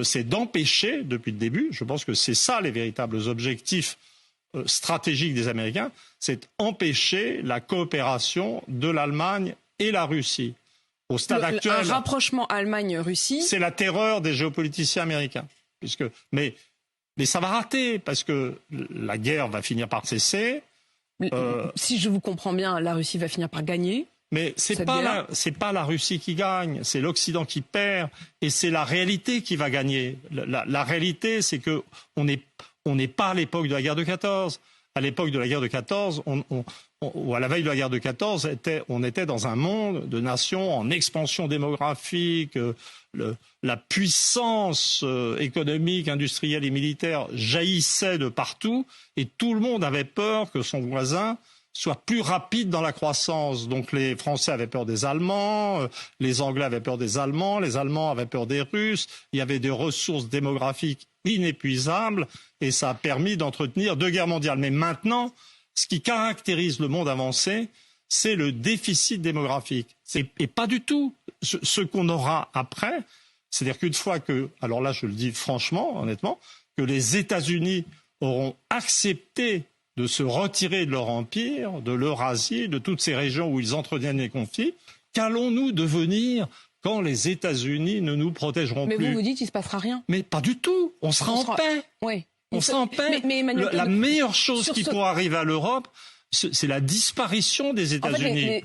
c'est d'empêcher, depuis le début, je pense que c'est ça les véritables objectifs stratégiques des Américains, c'est empêcher la coopération de l'Allemagne et la Russie. Au stade actuel, un rapprochement Allemagne-Russie, c'est la terreur des géopoliticiens américains. Mais ça va rater, parce que la guerre va finir par cesser. Si je vous comprends bien, la Russie va finir par gagner. Mais c'est pas la Russie qui gagne, c'est l'Occident qui perd, et c'est la réalité qui va gagner. La réalité, c'est que on n'est pas à l'époque de la guerre de 14. À l'époque de la guerre de 14, ou à la veille de la guerre de 14, on était dans un monde de nations en expansion démographique. La puissance économique, industrielle et militaire jaillissait de partout, et tout le monde avait peur que son voisin soit plus rapide dans la croissance. Donc les Français avaient peur des Allemands, les Anglais avaient peur des Allemands, les Allemands avaient peur des Russes. Il y avait des ressources démographiques inépuisables, et ça a permis d'entretenir 2 guerres mondiales. Mais maintenant, ce qui caractérise le monde avancé, c'est le déficit démographique. Et pas du tout ce qu'on aura après. C'est-à-dire qu'une fois que, alors là je le dis franchement, honnêtement, que les États-Unis auront accepté de se retirer de leur empire, de l'Eurasie, de toutes ces régions où ils entretiennent les conflits, qu'allons-nous devenir quand les États-Unis ne nous protégeront plus? Mais vous dites qu'il ne se passera rien. Mais pas du tout. On sera en paix. Oui. On sera en paix. Mais la meilleure chose qui pourra arriver à l'Europe, c'est la disparition des États-Unis.